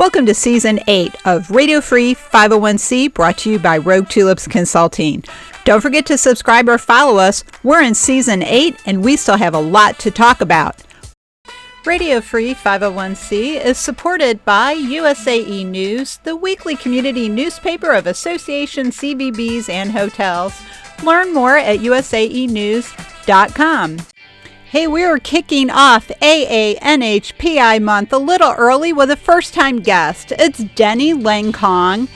Welcome to Season 8 of Radio Free 501c, brought to you by Rogue Tulips Consulting. Don't forget to subscribe or follow us. We're in Season 8 and we still have a lot to talk about. Radio Free 501c is supported by USAE News, the weekly community newspaper of associations, CVBs, and hotels. Learn more at usaenews.com. Hey, we are kicking off AANHPI month a little early with a first-time guest. It's Denny Lengkong.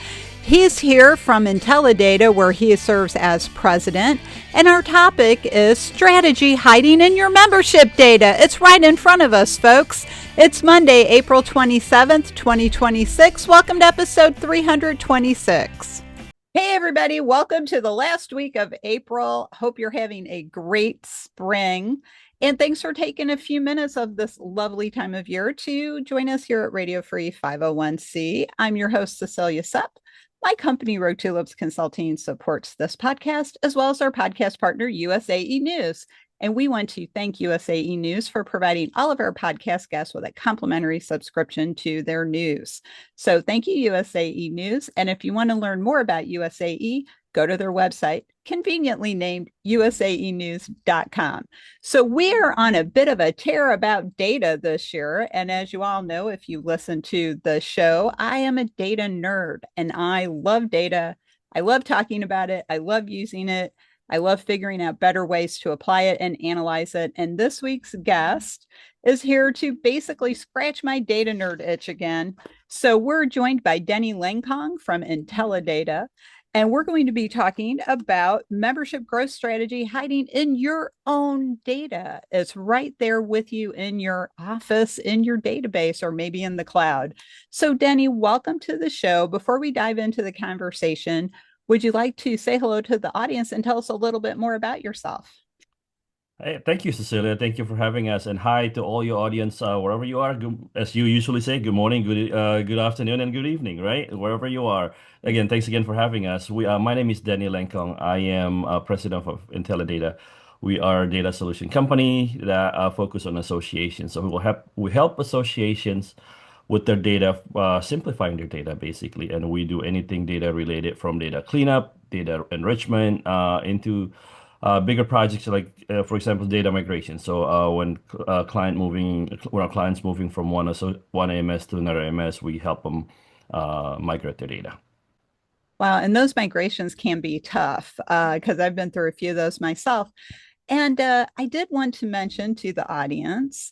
He's here from Intellidata, where he serves as president, and our topic is strategy hiding in your membership data. It's right in front of us, folks. It's Monday, April 27th, 2026. Welcome to episode 326. Hey, everybody. Welcome to the last week of April. Hope you're having a great spring. And thanks for taking a few minutes of this lovely time of year to join us here at Radio Free 501c. I'm your host, Cecilia Sepp. My company, Rogue Tulips Consulting, supports this podcast, as well as our podcast partner, USAE News. And we want to thank USAE News for providing all of our podcast guests with a complimentary subscription to their news. So thank you, USAE News. And if you want to learn more about USAE, go to their website, conveniently named usaenews.com. So we're on a bit of a tear about data this year. And as you all know, if you listen to the show, I am a data nerd and I love data. I love talking about it. I love using it. I love figuring out better ways to apply it and analyze it. And this week's guest is here to basically scratch my data nerd itch again. So we're joined by Denny Lengkong from Intellidata. And we're going to be talking about membership growth strategy hiding in your own data. It's right there with you in your office, in your database, or maybe in the cloud. So Denny, welcome to the show. Before we dive into the conversation, would you like to say hello to the audience and tell us a little bit more about yourself? Hey, thank you, Cecilia. Thank you for having us, and hi to all your audience, wherever you are. As you usually say, good morning, good afternoon, and good evening, right? Wherever you are. Again, thanks again for having us. My name is Denny Lengkong. I am president of Intellidata. We are a data solution company that focus on associations. So we help associations with their data, simplifying their data basically, and we do anything data related, from data cleanup, data enrichment, into bigger projects like, for example, data migration. So when our clients moving from one AMS to another AMS, we help them migrate their data. Wow, and those migrations can be tough because I've been through a few of those myself. And I did want to mention to the audience,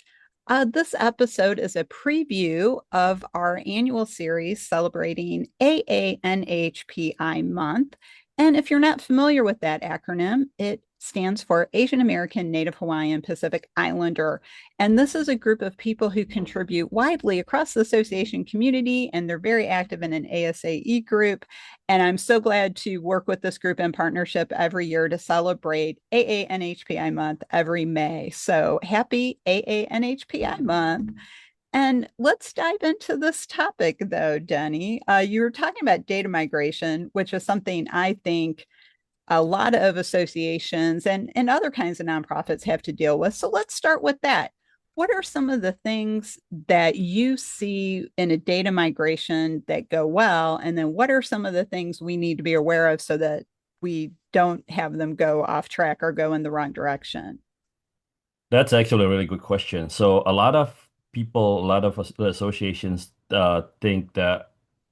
this episode is a preview of our annual series celebrating AANHPI month. And if you're not familiar with that acronym, it stands for Asian American, Native Hawaiian, Pacific Islander. And this is a group of people who contribute widely across the association community, and they're very active in an ASAE group. And I'm so glad to work with this group in partnership every year to celebrate AANHPI month every May. So happy AANHPI month. And let's dive into this topic, though, Denny. You were talking about data migration, which is something I think a lot of associations and other kinds of nonprofits have to deal with. So let's start with that. What are some of the things that you see in a data migration that go well? And then what are some of the things we need to be aware of so that we don't have them go off track or go in the wrong direction? That's actually a really good question. So a lot of people, a lot of associations think that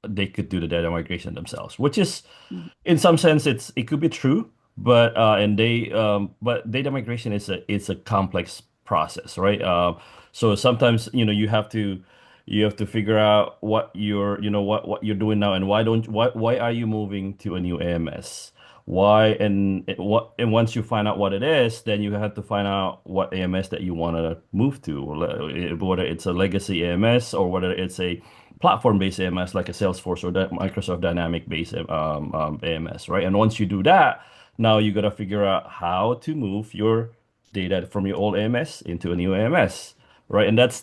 they could do the data migration themselves, which is, in some sense, it could be true, but data migration is a complex process, right? So sometimes you have to figure out what you're doing now, and why are you moving to a new AMS? Why and once you find out what it is, then you have to find out what AMS that you want to move to, whether it's a legacy AMS or whether it's a platform-based AMS like a Salesforce or Microsoft Dynamic-based AMS, right? And once you do that, now you got to figure out how to move your data from your old AMS into a new AMS, right? And that's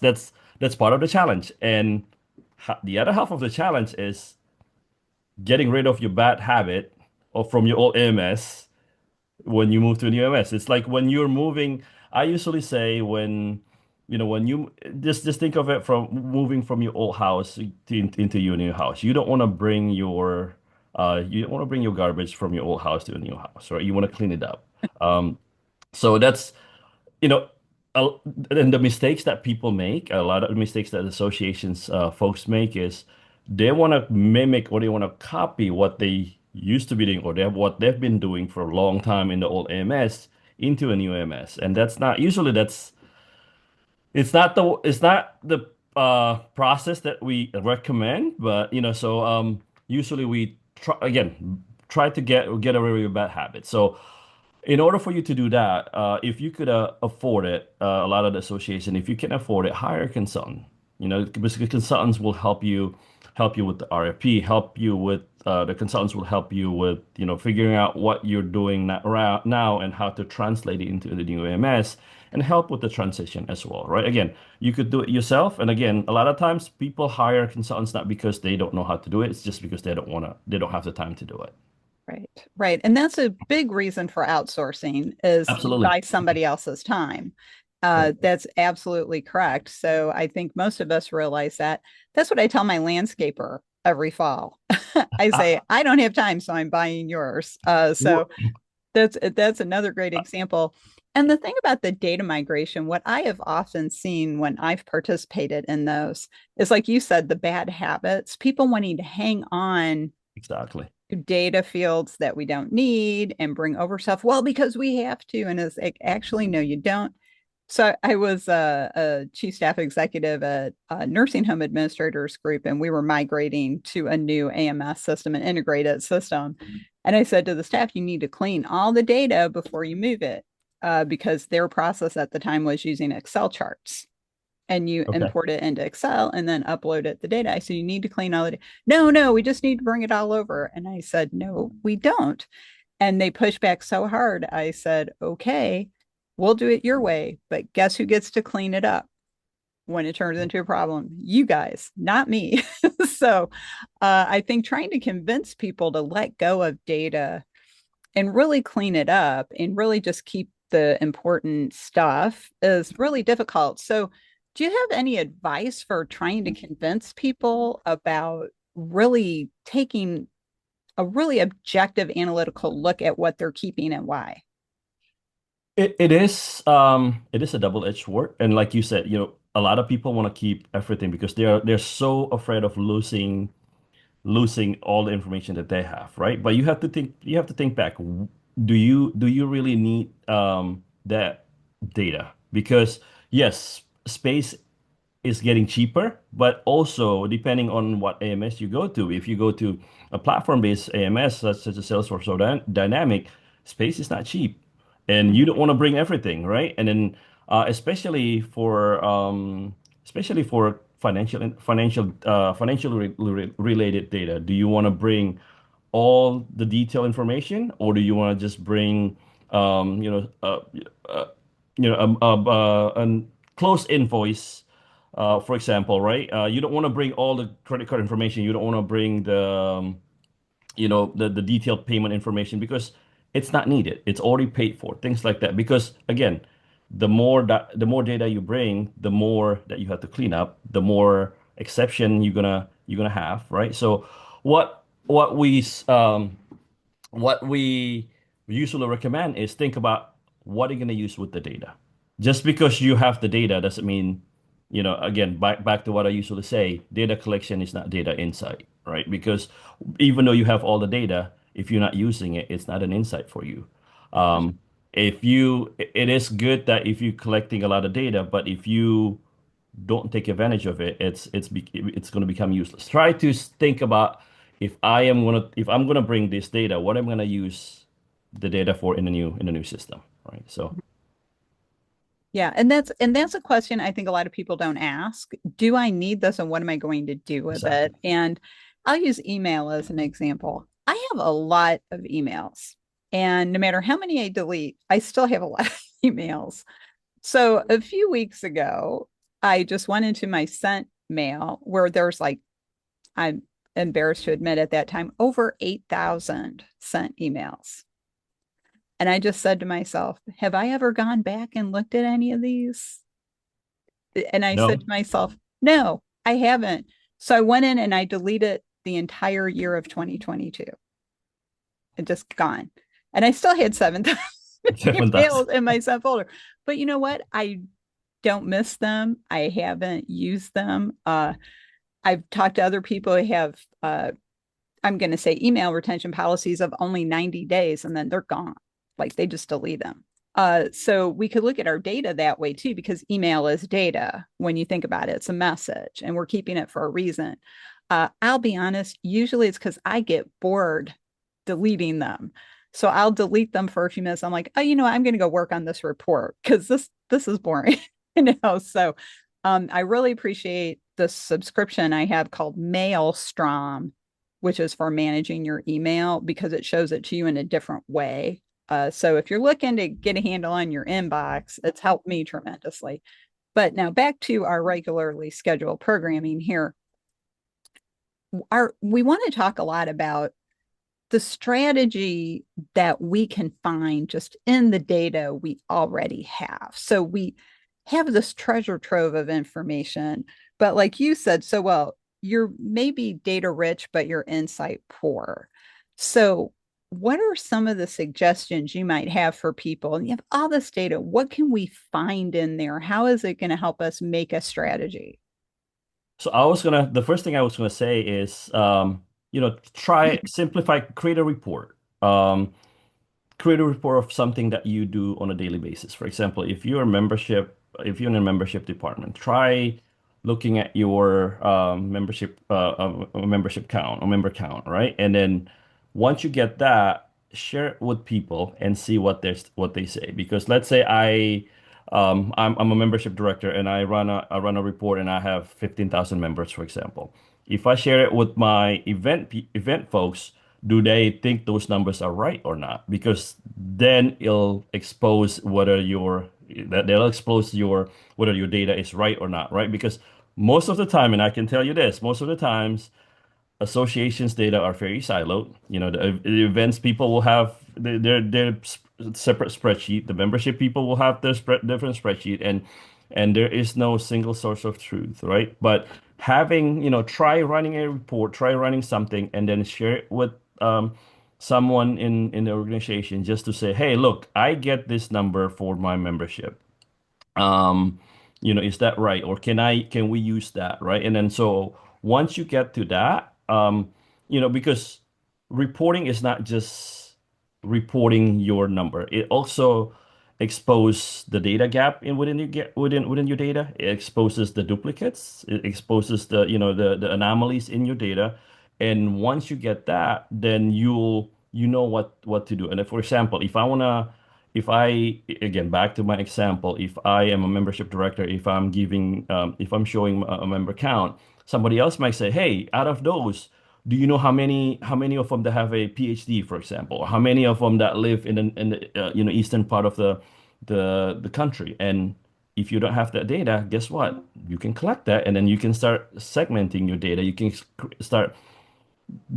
part of the challenge. And the other half of the challenge is getting rid of your bad habit or from your old AMS when you move to a new AMS. It's like when you're moving. I usually say, when you just think of it from moving from your old house into your new house. You don't want to bring your garbage from your old house to a new house, right? You want to clean it up. Um, so that's you know, a- and the mistakes that people make, a lot of the mistakes that associations folks make is they want to mimic or they want to copy what they used to be doing or what they've been doing for a long time in the old AMS into a new AMS, and that's not usually that's it's not the process that we recommend, but usually we try to get away with bad habits. So in order for you to do that, if you could afford it, a lot of the association, if you can afford it, hire a consultant. Basically consultants will help you with the RFP, help you with the consultants will help you with figuring out what you're doing now and how to translate it into the new AMS and help with the transition as well, right? Again, you could do it yourself, and again, a lot of times people hire consultants not because they don't know how to do it, it's just because they don't have the time to do it. Right, right. And that's a big reason for outsourcing is you Absolutely. buy somebody else's time. Correct. That's absolutely correct. So I think most of us realize that. That's what I tell my landscaper every fall. I say, I don't have time, so I'm buying yours. So that's another great example. And the thing about the data migration, what I have often seen when I've participated in those is like you said, the bad habits, people wanting to hang on Exactly. data fields that we don't need and bring over stuff. Well, because we have to. And it's like, actually, no, you don't. So I was a chief staff executive at a nursing home administrators group, and we were migrating to a new AMS system, an integrated system. And I said to the staff, you need to clean all the data before you move it, because their process at the time was using Excel charts and you Okay. import it into Excel and then upload it the data. I said, you need to clean all the data. No, no, we just need to bring it all over. And I said, no, we don't. And they pushed back so hard. I said, okay, we'll do it your way. But guess who gets to clean it up when it turns into a problem? You guys, not me. So I think trying to convince people to let go of data and really clean it up and really just keep the important stuff is really difficult. So, do you have any advice for trying to convince people about really taking a really objective analytical look at what they're keeping and why? It is a double-edged sword. And like you said, a lot of people want to keep everything because they're so afraid of losing all the information that they have, right? But you have to think back. Do you really need that data? Because yes, space is getting cheaper, but also depending on what AMS you go to. If you go to a platform-based AMS such as a Salesforce or Dynamic, space is not cheap, and you don't want to bring everything, right? And then especially for financial related data, do you want to bring all the detailed information, or do you want to just bring um, you know uh, uh, a close invoice, for example, right? You don't want to bring all the credit card information. You don't want to bring the detailed payment information because it's not needed. It's already paid for, things like that. Because again, the more data you bring, the more that you have to clean up, the more exception you're gonna have, right? So what we usually recommend is think about what are you going to use with the data. Just because you have the data doesn't mean, again, back to what I usually say, data collection is not data insight, right? Because even though you have all the data, if you're not using it, it's not an insight for you. Um, it is good that if you're collecting a lot of data, but if you don't take advantage of it, it's going to become useless. Try to think about if I'm gonna bring this data, what I'm gonna use the data for in the new system, right? So Yeah, and that's a question I think a lot of people don't ask. Do I need this and what am I going to do with exactly. it? And I'll use email as an example. I have a lot of emails, and no matter how many I delete, I still have a lot of emails. So a few weeks ago, I just went into my sent mail where there's like, I'm embarrassed to admit at that time, over 8,000 sent emails. And I just said to myself, have I ever gone back and looked at any of these? And I said to No? myself, no, I haven't. So I went in and I deleted the entire year of 2022. It just gone. And I still had 7,000 7,000. emails in my sent folder. But you know what? I don't miss them. I haven't used them. I've talked to other people who have, I'm going to say, email retention policies of only 90 days and then they're gone. Like they just delete them. So we could look at our data that way too, because email is data. When you think about it, it's a message and we're keeping it for a reason. I'll be honest, usually it's because I get bored deleting them. So I'll delete them for a few minutes. I'm like, oh, I'm going to go work on this report because this is boring. So I really appreciate the subscription I have called Maelstrom, which is for managing your email because it shows it to you in a different way. So if you're looking to get a handle on your inbox, it's helped me tremendously. But now back to our regularly scheduled programming here. We want to talk a lot about the strategy that we can find just in the data we already have. So we have this treasure trove of information, but like you said so well, you're maybe data rich, but you're insight poor. So what are some of the suggestions you might have for people? And you have all this data. What can we find in there? How is it going to help us make a strategy? So the first thing I was gonna say is, try simplify, create a report. Create a report of something that you do on a daily basis. For example, if you're in a membership department, try looking at your membership count or member count, right? And then once you get that, share it with people and see what they say. Because let's say I'm a membership director and I run a report and I have 15,000 members, for example. If I share it with my event folks, do they think those numbers are right or not? Because then it'll expose they'll expose your whether your data is right or not, right? Because most of the time, and I can tell you this, most of the times associations data are very siloed. The events people will have separate spreadsheet. The membership people will have their different spreadsheet, and there is no single source of truth, right? But try running a report, try running something, and then share it with someone in the organization just to say, hey, look, I get this number for my membership. um is that right, or can we use that, right? And then so once you get to that, because reporting is not just reporting your number, it also expose the data gap within your data. It exposes the duplicates, it exposes the anomalies in your data. And once you get that, then you know what to do. And if, for example, if I, again, back to my example, if I am a membership director, if I'm showing a member count, somebody else might say, hey, out of those, do you know how many of them that have a PhD, for example, or how many of them that live in the eastern part of the country? And if you don't have that data, guess what? You can collect that, and then you can start segmenting your data. You can start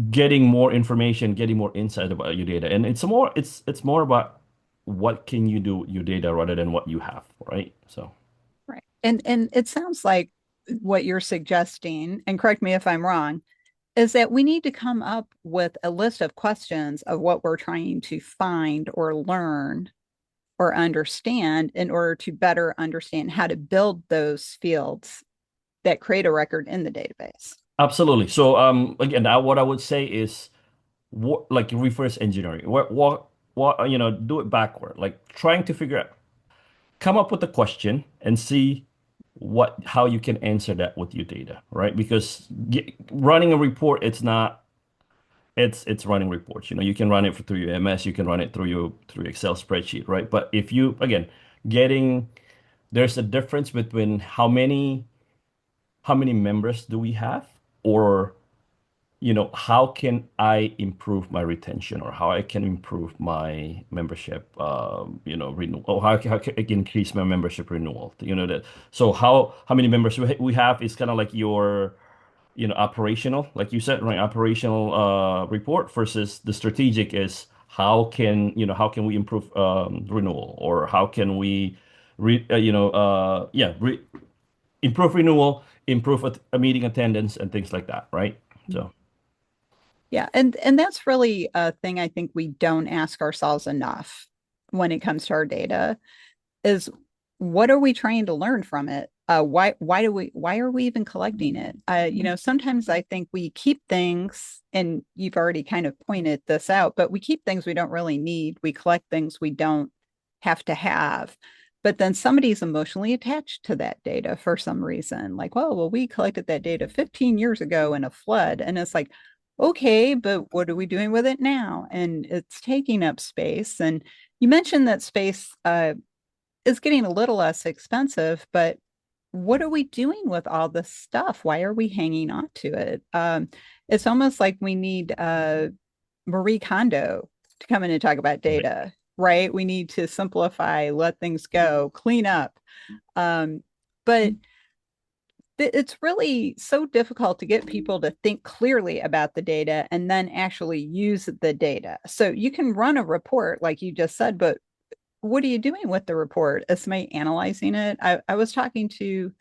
getting more information, getting more insight about your data. And it's more about what can you do with your data rather than what you have, right? So Right. And it sounds like what you're suggesting, and correct me if I'm wrong, is that we need to come up with a list of questions of what we're trying to find or learn or understand in order to better understand how to build those fields that create a record in the database. absolutely. So again, what I would say is like reverse engineering. What do it backward, like trying to figure out, come up with a question and see how you can answer that with your data, right? Because running a report, it's running reports. You can run it through your MS, you can run it through your Excel spreadsheet, right? But if you, again, getting there's a difference between how many members do we have, or how can I improve my retention, or how I can improve my membership, renewal, or how can I increase my membership renewal. That. So how many members we have is kind of like your, operational, like you said, right? Operational report versus the strategic is how can we improve renewal, or how can we, re, you know, yeah, improve renewal, improve a meeting attendance, and things like that, right? So, Yeah, and that's really a thing I think we don't ask ourselves enough when it comes to our data is what are we trying to learn from it? Why are we even collecting it? Sometimes I think we keep things, and you've already kind of pointed this out, but we keep things we don't really need. We collect things we don't have to have. But then somebody's emotionally attached to that data for some reason. Like, well, we collected that data 15 years ago in a flood. And it's like, okay, but what are we doing with it now? And it's taking up space. And you mentioned that space is getting a little less expensive, but what are we doing with all this stuff? Why are we hanging on to it? It's almost like we need Marie Kondo to come in and talk about right. data, right? We need to simplify, let things go, clean up. But it's really so difficult to get people to think clearly about the data and then actually use the data. So you can run a report, like you just said, but what are you doing with the report? Is somebody analyzing it? I was talking to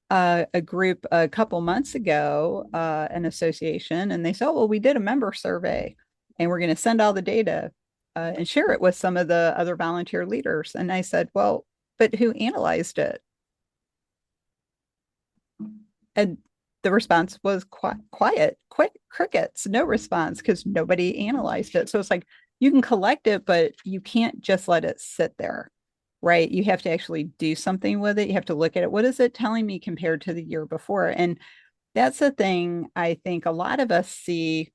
a group a couple months ago, an association, and they said, oh, well, we did a member survey and we're going to send all the data and share it with some of the other volunteer leaders. And I said, well, but who analyzed it? And the response was quiet, quick crickets, no response because nobody analyzed it. So it's like you can collect it, but you can't just let it sit there, right? You have to actually do something with it. You have to look at it. What is it telling me compared to the year before? And that's the thing I think a lot of us see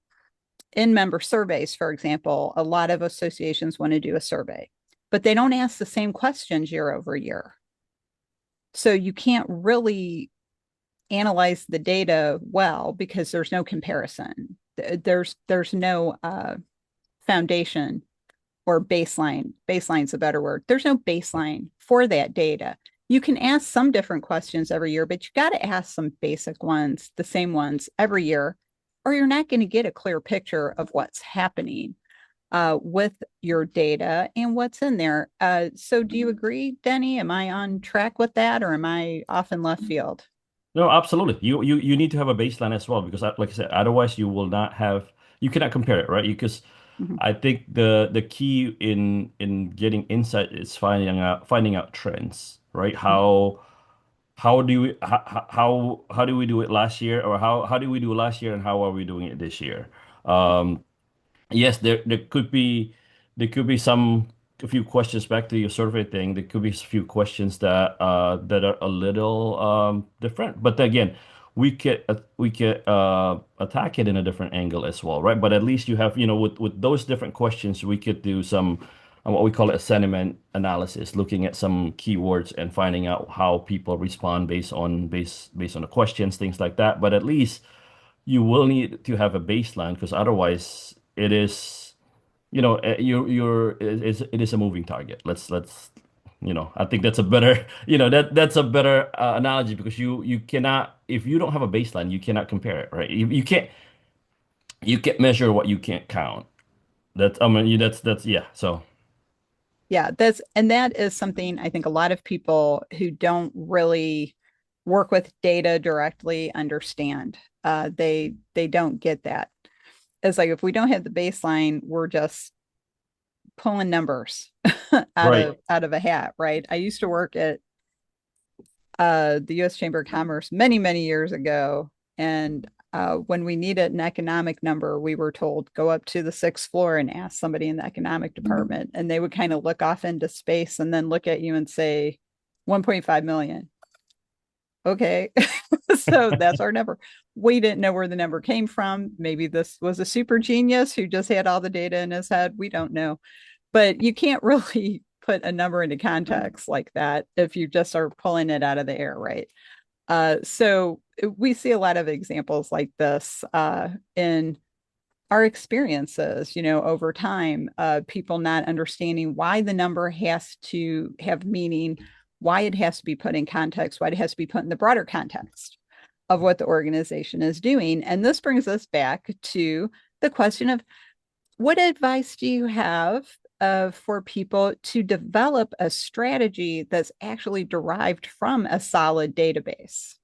in member surveys, for example. A lot of associations want to do a survey, but they don't ask the same questions year over year. So you can't really analyze the data well because there's no comparison. There's no foundation or baseline. Baseline's a better word. There's no baseline for that data. You can ask some different questions every year, but you got to ask some basic ones, the same ones every year, or you're not going to get a clear picture of what's happening with your data and what's in there. So do you agree, Denny? Am I on track with that or am I off in left field? No, absolutely. You need to have a baseline as well because, like I said, otherwise you will not have you cannot compare it, right? Because Mhm. I think the key in getting insight is finding out trends, right? How do we how do we do it last year, or how do we do it last year, and how are we doing it this year? Um, yes, there could be some a few questions back to your survey thing. There could be a few questions that are a little different. But again, we could attack it in a different angle as well, right? But at least you have, with those different questions, we could do some what we call it a sentiment analysis, looking at some keywords and finding out how people respond based on the questions, things like that. But at least you will need to have a baseline because otherwise it is, it is a moving target. I think that's a better, that's a better analogy because you cannot, if you don't have a baseline, you cannot compare it, right? You can't measure what you can't count. Yeah. So Yeah, that is something I think a lot of people who don't really work with data directly understand. They don't get that. It's like if we don't have the baseline, we're just pulling numbers out right, of a hat, right? I used to work at the U.S. Chamber of Commerce many years ago, and when we needed an economic number, we were told go up to the sixth floor and ask somebody in the economic department, and they would kind of look off into space and then look at you and say 1.5 million. Okay, so that's our number. We didn't know where the number came from. Maybe this was a super genius who just had all the data in his head. We don't know, but you can't really put a number into context like that if you just are pulling it out of the air, right? So we see a lot of examples like this in our experiences, over time, people not understanding why the number has to have meaning, why it has to be put in context, why it has to be put in the broader context of what the organization is doing. And this brings us back to the question of what advice do you have for people to develop a strategy that's actually derived from a solid database?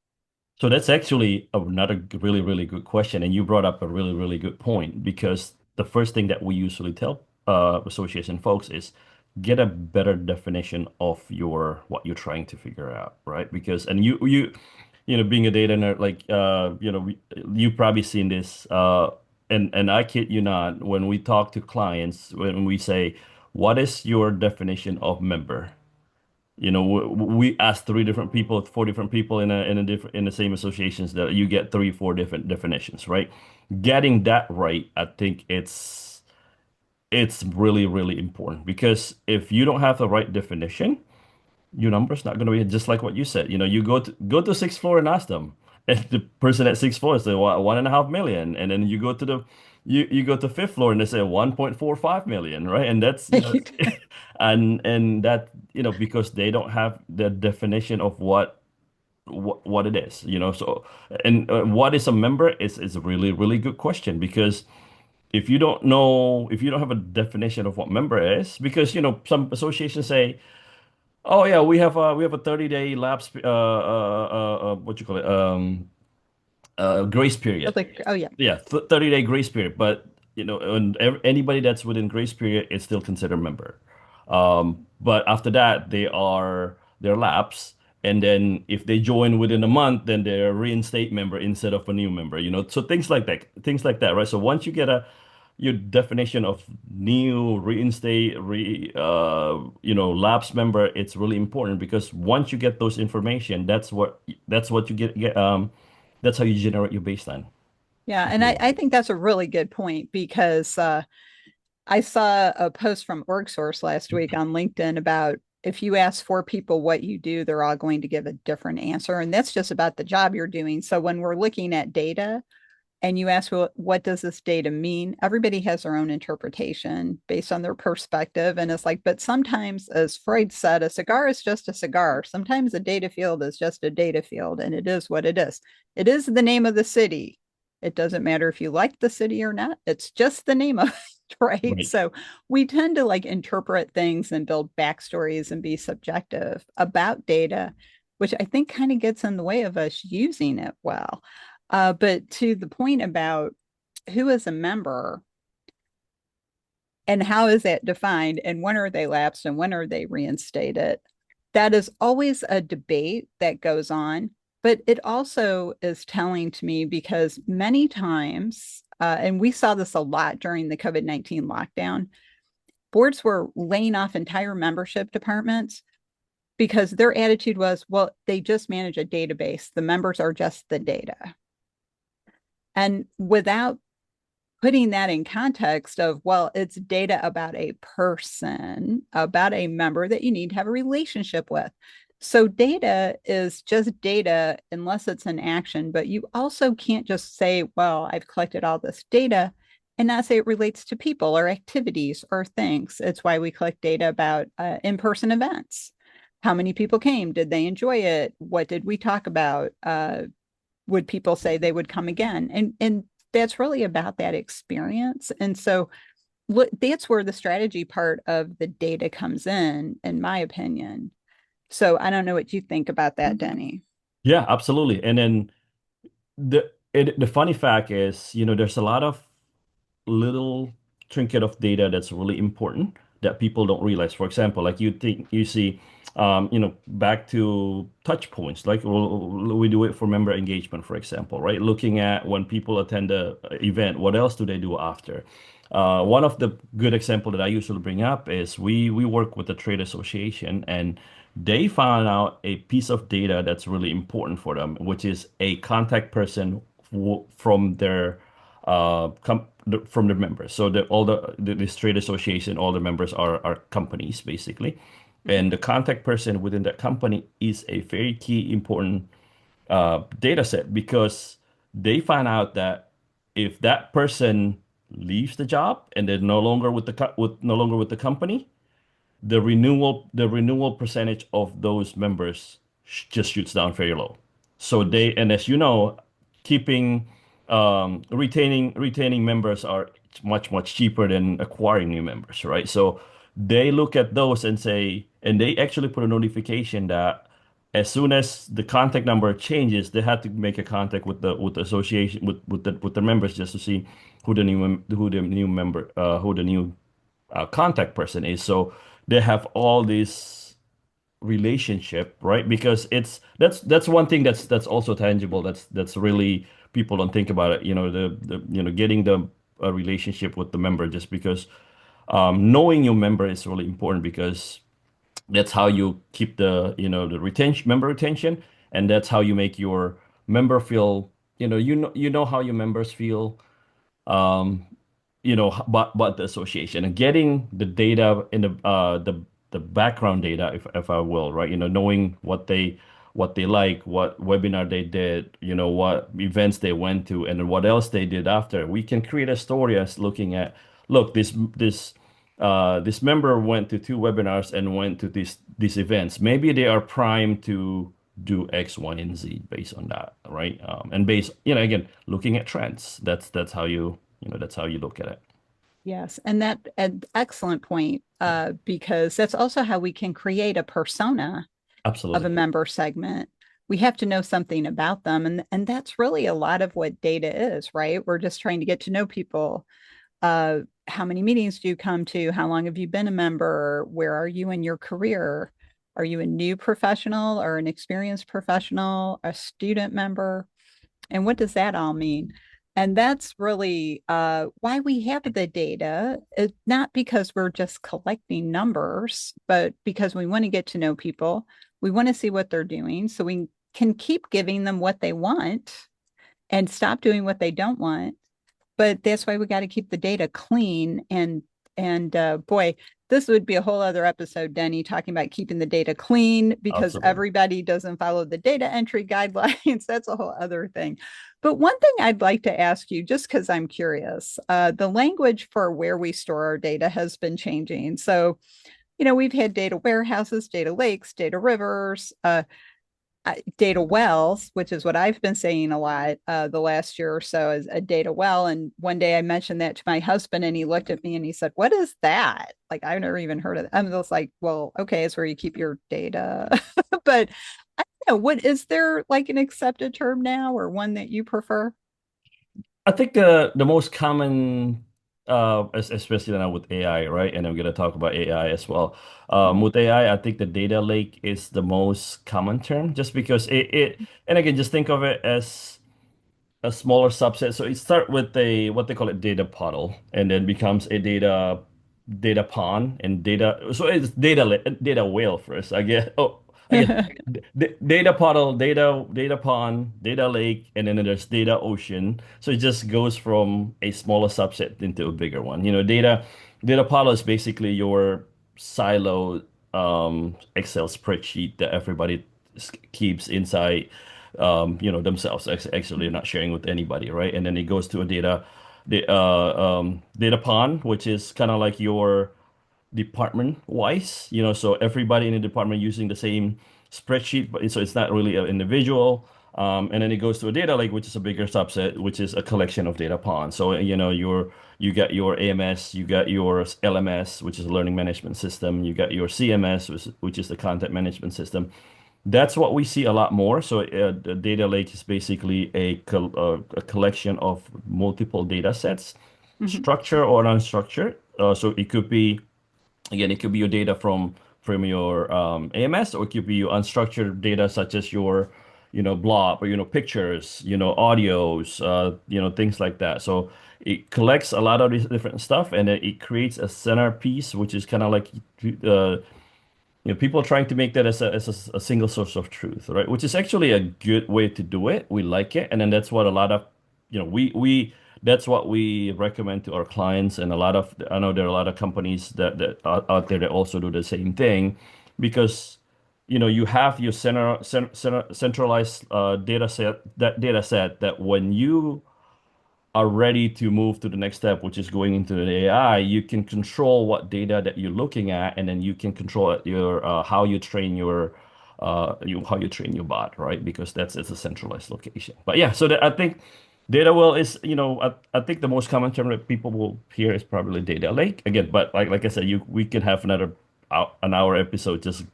So that's actually another really, really good question. And you brought up a really, really good point because the first thing that we usually tell association folks is get a better definition of your what you're trying to figure out, right? Because and being a data nerd, like you've probably seen this, and I kid you not, when we talk to clients, when we say, what is your definition of member? We ask three different people, four different people in the same associations that you get three, four different definitions, right? Getting that right, I think it's really, really important because if you don't have the right definition, your number's not going to be just like what you said. You go to sixth floor and ask them, and the person at sixth floor say 1.5 million, and then you go to fifth floor and they say 1.45 million, right? And that's and that because they don't have the definition of what it is. So and what is a member is a really, really good question because if you don't have a definition of what member is, because some associations say, oh yeah, we have a 30-day lapse what you call it grace period. Like, oh yeah. Yeah, 30-day grace period. But and anybody that's within grace period is still considered member. But after that, they're lapsed, and then if they join within a month, then they're a reinstate member instead of a new member. So things like that, right? So once you get your definition of new reinstate lapse member, it's really important because once you get those information, that's what you get. That's how you generate your baseline, Yeah, if and you I will. think that's a really good point because I saw a post from OrgSource last week on LinkedIn about if you ask four people what you do, they're all going to give a different answer. And that's just about the job you're doing. So when we're looking at data and you ask, well, what does this data mean? Everybody has their own interpretation based on their perspective. And it's like, but sometimes, as Freud said, a cigar is just a cigar. Sometimes a data field is just a data field, and it is what it is. It is the name of the city. It doesn't matter if you like the city or not. It's just the name of it, right? Right. So we tend to like interpret things and build backstories and be subjective about data, which I think kind of gets in the way of us using it well. But to the point about who is a member and how is that defined and when are they lapsed and when are they reinstated, that is always a debate that goes on. But it also is telling to me because many times, and we saw this a lot during the COVID-19 lockdown, boards were laying off entire membership departments because their attitude was, well, they just manage a database. The members are just the data. And without putting that in context of, well, it's data about a person, about a member that you need to have a relationship with. So data is just data unless it's an action, but you also can't just say, well, I've collected all this data and not say it relates to people or activities or things. It's why we collect data about in-person events. How many people came? Did they enjoy it? What did we talk about? Would people say they would come again? And that's really about that experience. And so that's where the strategy part of the data comes in my opinion. So I don't know what you think about that, Denny. Yeah, absolutely. And then the funny fact is, there's a lot of little trinket of data that's really important that people don't realize. For example, like you see, back to touch points, like we do it for member engagement, for example, right? Looking at when people attend a event, what else do they do after? One of the good example that I usually bring up is we work with the trade association and they found out a piece of data that's really important for them, which is a contact person from their from the members. So all this trade association, all the members are companies basically, Mhm. and the contact person within that company is a very key important data set because they find out that if that person leaves the job and they're no longer with no longer with the company, the renewal percentage of those members just shoots down very low. So and as you know, keeping retaining members are much cheaper than acquiring new members, right? So they look at those and say, and they actually put a notification that as soon as the contact number changes, they have to make a contact with the association with the members just to see who the new contact person is. So they have all these relationship, right? Because that's one thing that's also tangible. That's really people don't think about it. The getting the a relationship with the member just because knowing your member is really important because that's how you keep the retention member retention, and that's how you make your member feel. You know how your members feel um, but the association and getting the data in the background data, if I will, right? Knowing what they like, what webinar they did, what events they went to, and then what else they did after. We can create a story as looking at, look, this member went to 2 webinars and went to these events. Maybe they are primed to do X, Y, and Z based on that, right? And based, again, looking at trends. That's how that's how you look at it. Yes, and that an excellent point, because that's also how we can create a persona of a Absolutely. member segment. We have to know something about them, and that's really a lot of what data is, right? We're just trying to get to know people. How many meetings do you come to? How long have you been a member? Where are you in your career? Are you a new professional or an experienced professional, a student member? And what does that all mean? And that's really why we have the data. It's not because we're just collecting numbers, but because we want to get to know people. We want to see what they're doing so we can keep giving them what they want and stop doing what they don't want. But that's why we got to keep the data clean. And boy, this would be a whole other episode, Denny, talking about keeping the data clean because Absolutely. everybody doesn't follow the data entry guidelines. That's a whole other thing. But one thing I'd like to ask you, just because I'm curious, the language for where we store our data has been changing. So, we've had data warehouses, data lakes, data rivers, data wells, which is what I've been saying a lot the last year or so, as a data well. And one day I mentioned that to my husband, and he looked at me and he said, "What is that?" Like, I've never even heard of it. I'm just like, "Well, okay, it's where you keep your data." But I don't know, what is there like an accepted term now or one that you prefer? I think the most common, especially now with AI, right? And I'm gonna talk about AI as well. Mhm. With AI, I think the data lake is the most common term, just because and again, just think of it as a smaller subset. So it start with a what they call it data puddle, and then becomes a data pond and data. So it's data whale first, I guess. Oh, I guess Yeah. data puddle, data pond, data lake, and then there's data ocean. So it just goes from a smaller subset into a bigger one. Data puddle is basically your silo Excel spreadsheet that everybody keeps inside themselves. Actually, not sharing with anybody, right? And then it goes to a data pond, which is kind of like your department wise, so everybody in the department using the same spreadsheet, but so it's not really an individual. And then it goes to a data lake, which is a bigger subset, which is a collection of data ponds. So, you got your AMS, you got your LMS, which is a learning management system, you got your CMS, which is the content management system. That's what we see a lot more. So the data lake is basically a collection of multiple data sets, Mhm. structured or unstructured. So it could be, again, it could be your data from your AMS, or it could be your unstructured data such as your, blob, or pictures, audios, things like that. So it collects a lot of these different stuff, and then it creates a centerpiece, which is kind of like people trying to make that as a single source of truth, right? Which is actually a good way to do it. We like it, and then that's what a lot of, we that's what we recommend to our clients, and I know there are a lot of companies that are out there that also do the same thing, because you have your centralized data set that when you are ready to move to the next step, which is going into the AI, you can control what data that you're looking at, and then you can control your how you train your bot, right? Because it's a centralized location. But yeah, so I think Data well is, I think the most common term that people will hear is probably data lake again. But like I said, we can have an hour episode just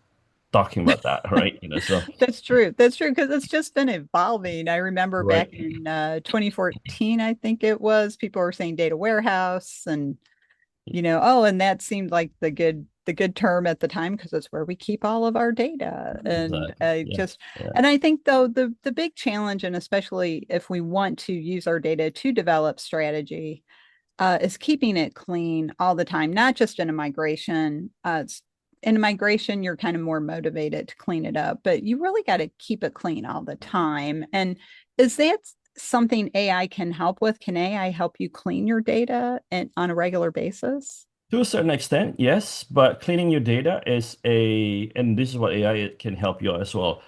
talking about that, right? So That's true. That's true because it's just been evolving. I remember back right, in 2014, I think it was, people were saying data warehouse and oh, and that seemed like the good term at the time because it's where we keep all of our data. And exactly, yeah, yeah. and I think though the big challenge, and especially if we want to use our data to develop strategy, is keeping it clean all the time, not just in a migration. In a migration, you're kind of more motivated to clean it up, but you really got to keep it clean all the time. And is that something AI can help with? Can AI help you clean your data on a regular basis? To a certain extent, yes, but cleaning your data and this is what AI can help you as well.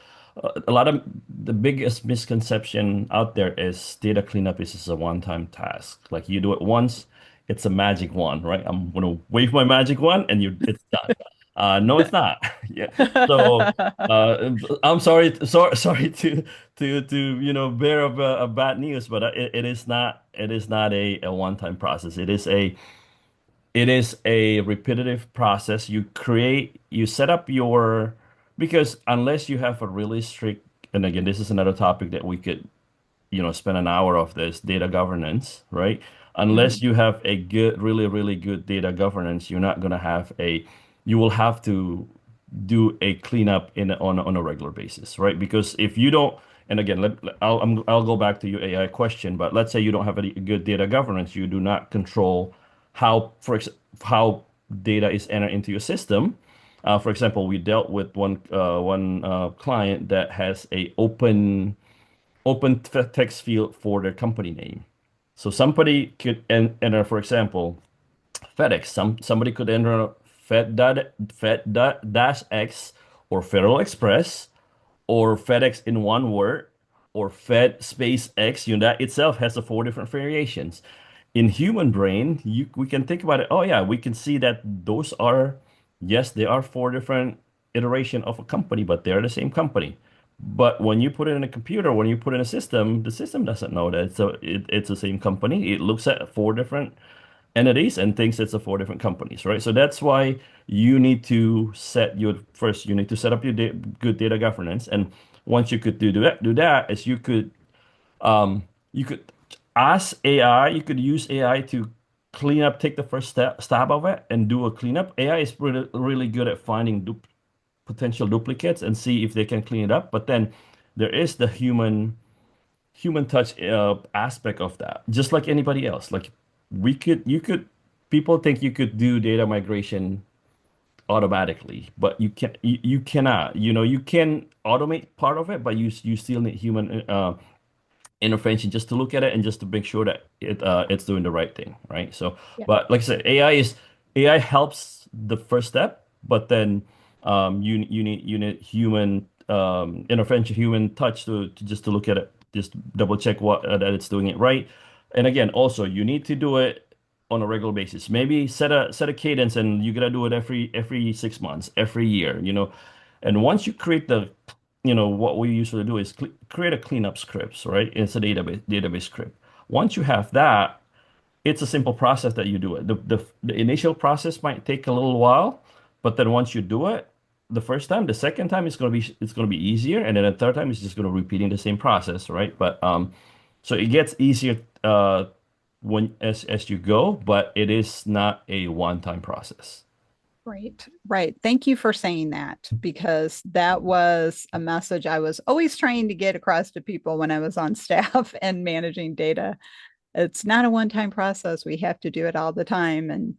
A lot of the biggest misconception out there is data cleanup is just a one-time task. Like you do it once, it's a magic wand, right? I'm gonna wave my magic wand and it's done. No, it's not. Yeah. So I'm sorry to bear a bad news, but it is not a one-time process. It is a repetitive process. You set up because unless you have a really strict, and again, this is another topic that we could, spend an hour of this data governance, right? Unless Mhm. you have a good, really, really good data governance, you will have to do a cleanup on a regular basis, right? Because if you don't, and again, I'll go back to your AI question, but let's say you don't have a good data governance, you do not control how data is entered into your system. For example, we dealt with one client that has a open text field for their company name. So somebody could enter, for example, FedEx. Somebody could enter Fed X or Federal Express or FedEx in one word or Fed space X. That itself has the four different variations. In human brain, we can think about it. Oh yeah, we can see that those are, yes, they are four different iteration of a company, but they're the same company. But when you put it in a computer, when you put in a system, the system doesn't know that it's the same company. It looks at four different entities and thinks it's a four different companies, right? So that's why you need to set up your good data governance, and once you could do that, is you could ask AI, you could use AI to clean up, take the first stab of it, and do a cleanup. AI is really really good at finding potential duplicates and see if they can clean it up. But then there is the human touch aspect of that, just like anybody else. Like you could, people think you could do data migration automatically, but you cannot. You can automate part of it, but you still need human intervention just to look at it and just to make sure that it's doing the right thing, right? So, Yeah. but like I said, AI helps the first step, but then you need human intervention, human touch to just to look at it, just double check that it's doing it right. And again, also you need to do it on a regular basis. Maybe set a cadence, and you gotta do it every 6 months, every year. And once you create what we usually do is create a cleanup scripts, right? It's a database script. Once you have that, it's a simple process that you do it. The initial process might take a little while, but then once you do it, the first time, the second time it's gonna be easier, and then the third time it's just gonna repeating the same process, right? But so it gets easier when as you go, but it is not a one-time process. Right, right. Thank you for saying that because that was a message I was always trying to get across to people when I was on staff and managing data. It's not a one-time process. We have to do it all the time. And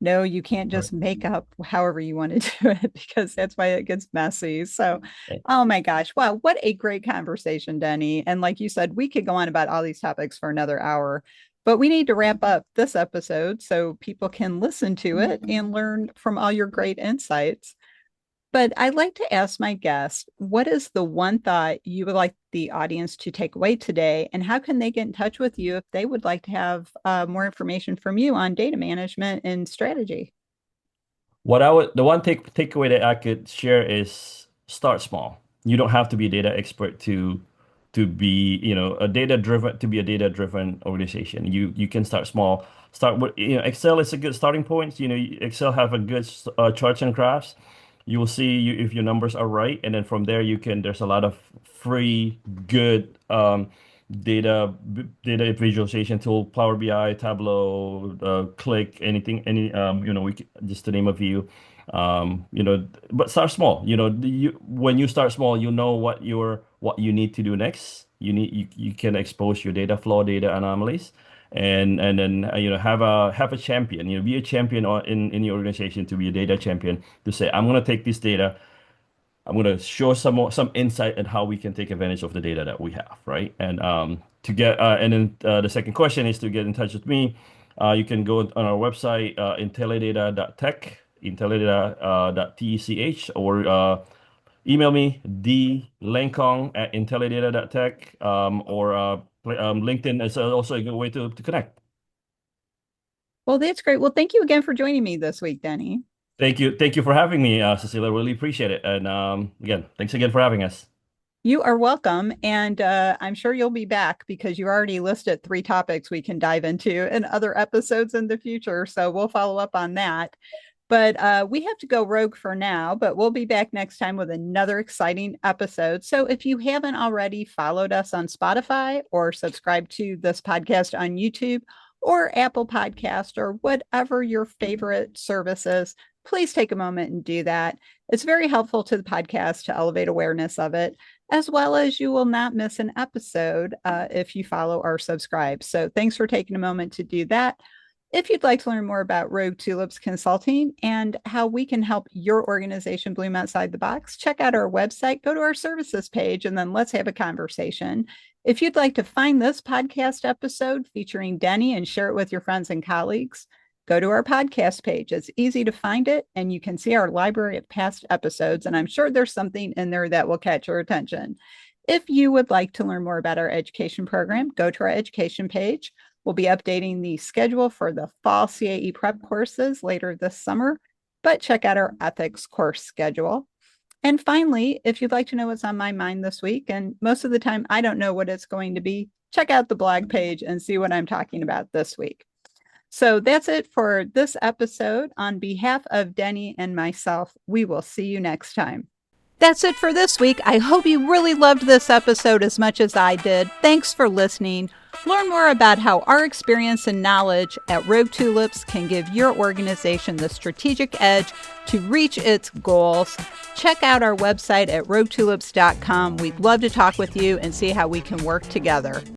no, you can't Right. just make up however you want to do it because that's why it gets messy. So, Eh, oh my gosh. Wow, what a great conversation, Denny. And like you said, we could go on about all these topics for another hour, but we need to wrap up this episode so people can listen to it and learn from all your great insights. But I'd like to ask my guest, what is the one thought you would like the audience to take away today? And how can they get in touch with you if they would like to have more information from you on data management and strategy? the one takeaway that I could share is start small. You don't have to be a data expert to to be, a data-driven organization. You can start small. Start with, Excel is a good starting point. Excel have a good charts and graphs. You will see if your numbers are right, and then from there there's a lot of free, good data visualization tool, Power BI, Tableau, Click, anything, just to name a few. But start small. When you start small, you know what you need to do next. You can expose your data flow, data anomalies, and then have a champion. Be a champion in your organization, to be a data champion, to say, I'm going to take this data. I'm going to show some insight and how we can take advantage of the data that we have, right? And the second question is to get in touch with me. You can go on our website, intellidata.tech, intellidata.tech, or email me, dlengkong@intellidata.tech, or LinkedIn is also a good way to connect. Well, that's great. Well, thank you again for joining me this week, Denny. Thank you for having me, Cecilia. Really appreciate it. And again, thanks again for having us. You are welcome. And I'm sure you'll be back because you already listed 3 topics we can dive into in other episodes in the future. So we'll follow up on that. But we have to go rogue for now, but we'll be back next time with another exciting episode. So if you haven't already followed us on Spotify or subscribed to this podcast on YouTube or Apple Podcast or whatever your favorite service is, please take a moment and do that. It's very helpful to the podcast to elevate awareness of it, as well as you will not miss an episode if you follow or subscribe. So thanks for taking a moment to do that. If you'd like to learn more about Rogue Tulips Consulting and how we can help your organization bloom outside the box, check out our website, go to our services page, and then let's have a conversation. If you'd like to find this podcast episode featuring Denny and share it with your friends and colleagues, go to our podcast page. It's easy to find it, and you can see our library of past episodes, and I'm sure there's something in there that will catch your attention. If you would like to learn more about our education program, go to our education page. We'll be updating the schedule for the fall CAE prep courses later this summer, but check out our ethics course schedule. And finally, if you'd like to know what's on my mind this week, and most of the time I don't know what it's going to be, check out the blog page and see what I'm talking about this week. So that's it for this episode. On behalf of Denny and myself, we will see you next time. That's it for this week. I hope you really loved this episode as much as I did. Thanks for listening. Learn more about how our experience and knowledge at Rogue Tulips can give your organization the strategic edge to reach its goals. Check out our website at roguetulips.com. We'd love to talk with you and see how we can work together.